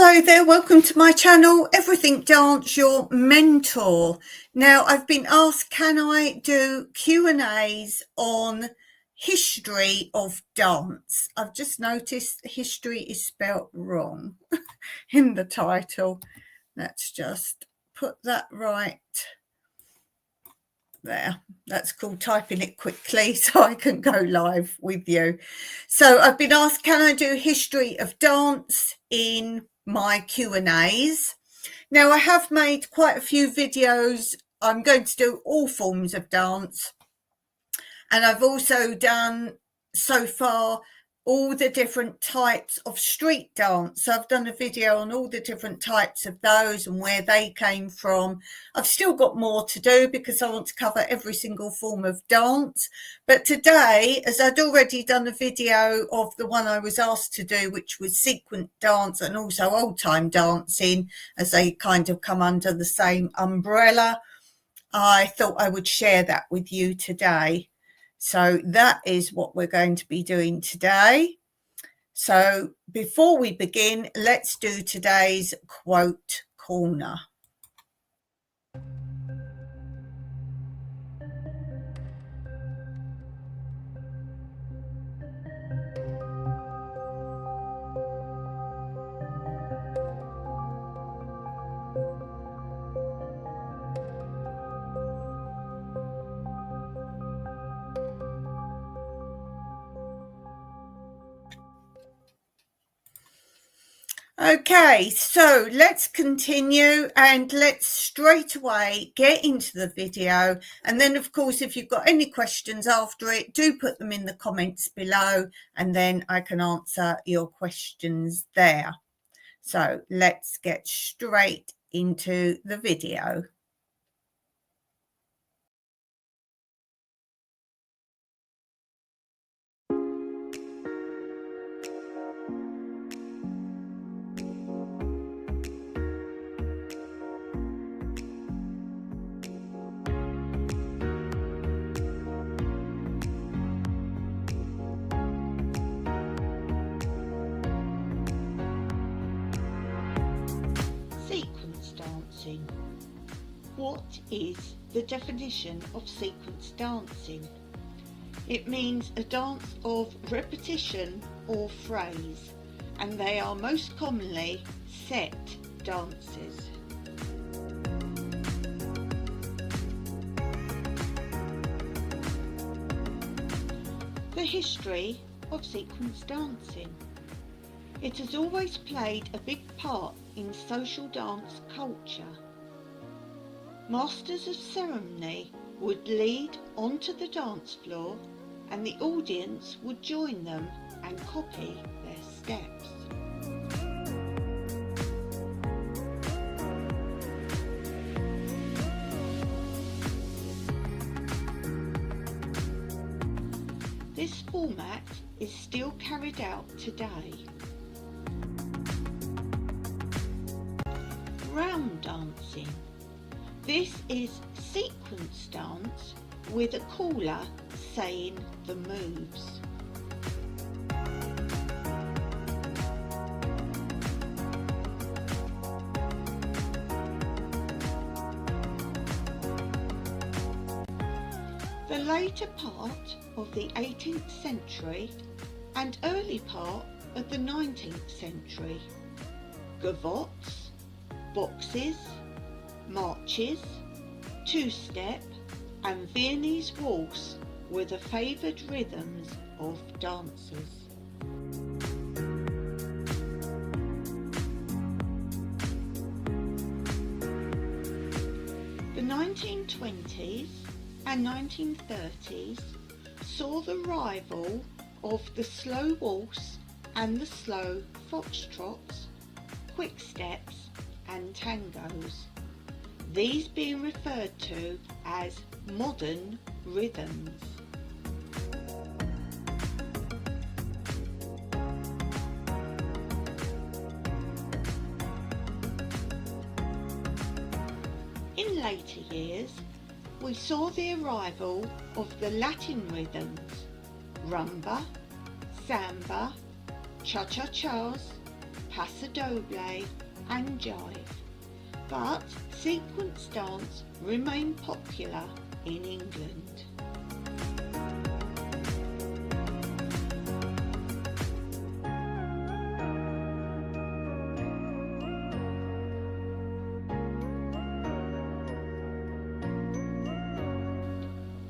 Hello there, welcome to my channel, Everything Dance, your mentor. Now, I've been asked, can I do Q&As on history of dance? I've just noticed history is spelt wrong in the title. Let's just put that right there. That's called typing it quickly so I can go live with you. So I've been asked, can I do history of dance in my Q&As? Now, I have made quite a few videos. I'm going to do all forms of dance, and I've also done so far all the different types of street dance. So I've done a video on all the different types of those and where they came from. I've still got more to do because I want to cover every single form of dance. But today, as I'd already done a video of the one I was asked to do, which was sequence dance and also old time dancing, as they kind of come under the same umbrella, I thought I would share that with you today. So that is what we're going to be doing today. So before we begin, let's do today's quote corner. Okay, so let's continue and let's straight away get into the video. And then, of course, if you've got any questions after it, do put them in the comments below and then I can answer your questions there. So let's get straight into the video. Sequence dancing. What is the definition of sequence dancing? It means a dance of repetition or phrase, and they are most commonly set dances. The history of sequence dancing. It has always played a big part in social dance culture. Masters of ceremony would lead onto the dance floor and the audience would join them and copy their steps. This format is still carried out today. Round dancing. This is sequence dance with a caller saying the moves. The later part of the 18th century and early part of the 19th century. Gavottes, boxes, marches, two-step and Viennese waltz were the favoured rhythms of dancers. The 1920s and 1930s saw the rise of the slow waltz and the slow foxtrots, quick steps and tangos, these being referred to as modern rhythms. In later years, we saw the arrival of the Latin rhythms, rumba, samba, cha-cha-chas, paso doble and jive, but sequence dance remained popular in England.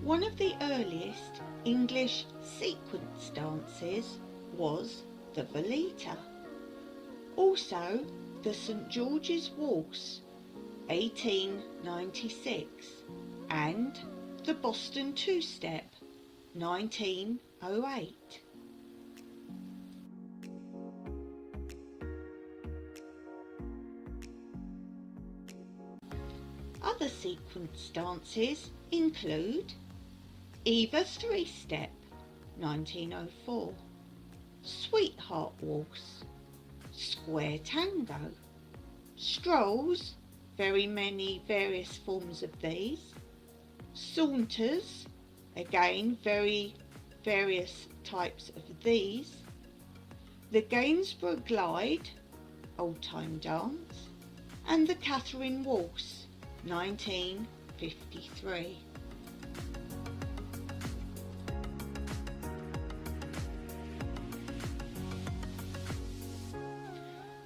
One of the earliest English sequence dances was the Volita, also the St George's Waltz 1896 and the Boston Two-Step 1908. Other sequence dances include Eva Three-Step 1904, Sweetheart Waltz, Square Tango, Strolls, very many various forms of these, Saunters, again very various types of these, the Gainsborough Glide, old time dance, and the Catherine Waltz 1953.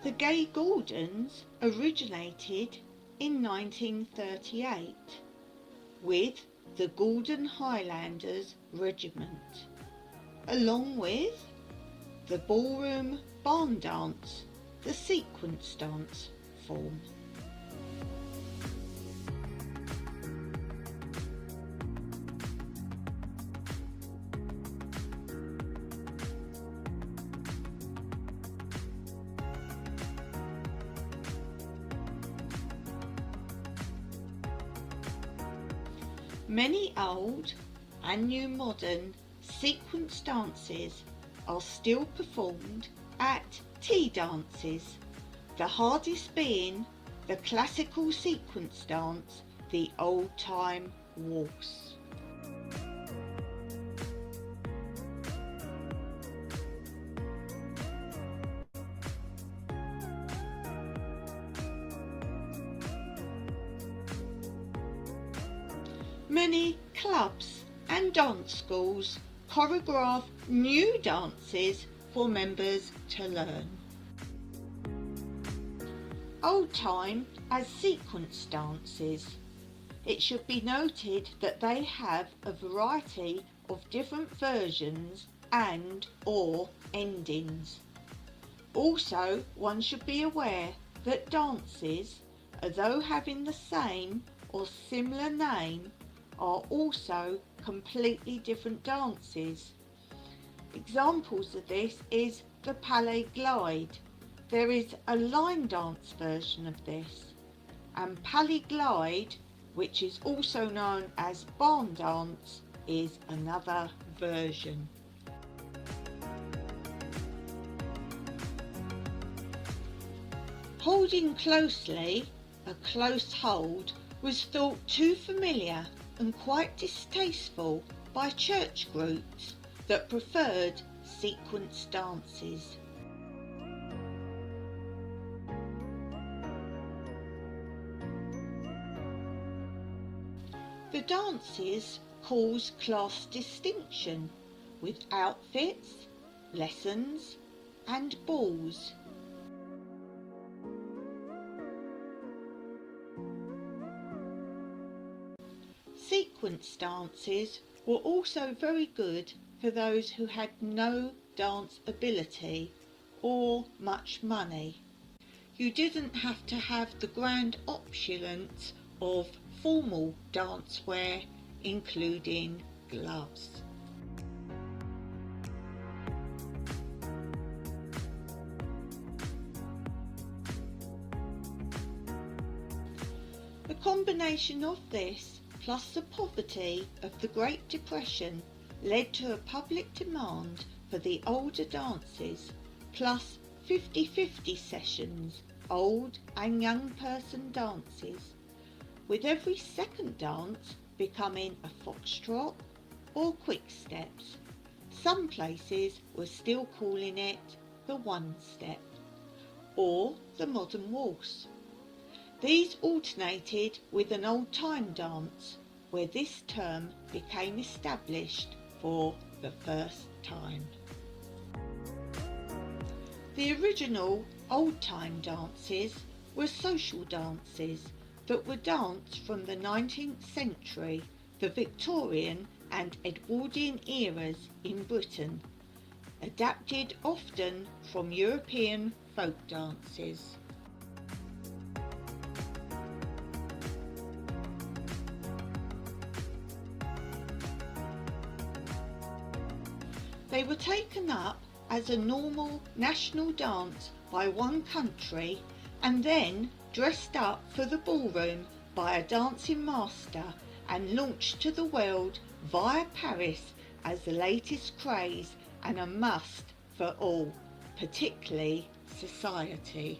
The Gay Gordons originated in 1938 with the Gordon Highlanders Regiment, along with the ballroom barn dance, the sequence dance form. Many old and new modern sequence dances are still performed at tea dances, the hardest being the classical sequence dance, the old-time waltz. Many clubs and dance schools choreograph new dances for members to learn. Old time as sequence dances. It should be noted that they have a variety of different versions and or endings. Also, one should be aware that dances, although having the same or similar name, are also completely different dances. Examples of this is the Palais Glide. There is a line dance version of this, and Palais Glide, which is also known as barn dance, is another version. Holding closely, a close hold, was thought too familiar and quite distasteful by church groups that preferred sequence dances. The dances cause class distinction with outfits, lessons and balls. Sequence dances were also very good for those who had no dance ability or much money. You didn't have to have the grand opulence of formal dancewear, including gloves. The combination of this plus the poverty of the Great Depression led to a public demand for the older dances, plus 50-50 sessions, old and young person dances, with every second dance becoming a foxtrot or quick steps. Some places were still calling it the one step. or the modern waltz. These alternated with an old-time dance, where this term became established for the first time. The original old-time dances were social dances that were danced from the 19th century, the Victorian and Edwardian eras in Britain, adapted often from European folk dances. They were taken up as a normal national dance by one country and then dressed up for the ballroom by a dancing master and launched to the world via Paris as the latest craze and a must for all, particularly society.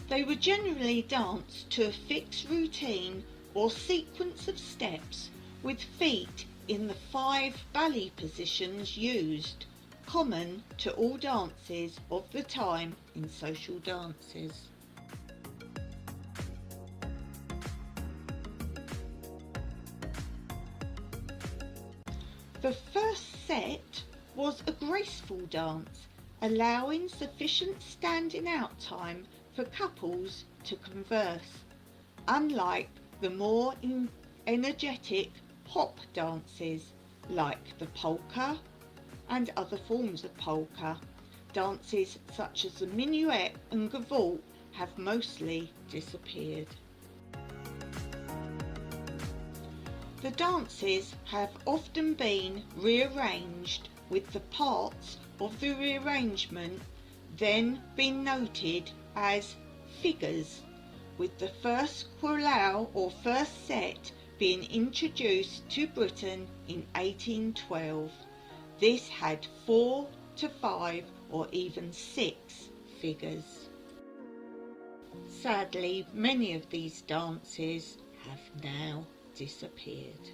They were generally danced to a fixed routine or sequence of steps with feet in the 5 ballet positions used, common to all dances of the time in social dances. The first set was a graceful dance, allowing sufficient standing out time for couples to converse, unlike the more energetic hop dances like the polka and other forms of polka. Dances such as the minuet and gavotte have mostly disappeared. The dances have often been rearranged, with the parts of the rearrangement then being noted as figures, with the first quadrille or first set being introduced to Britain in 1812. This had 4 to 5 or even 6 figures. Sadly, many of these dances have now disappeared.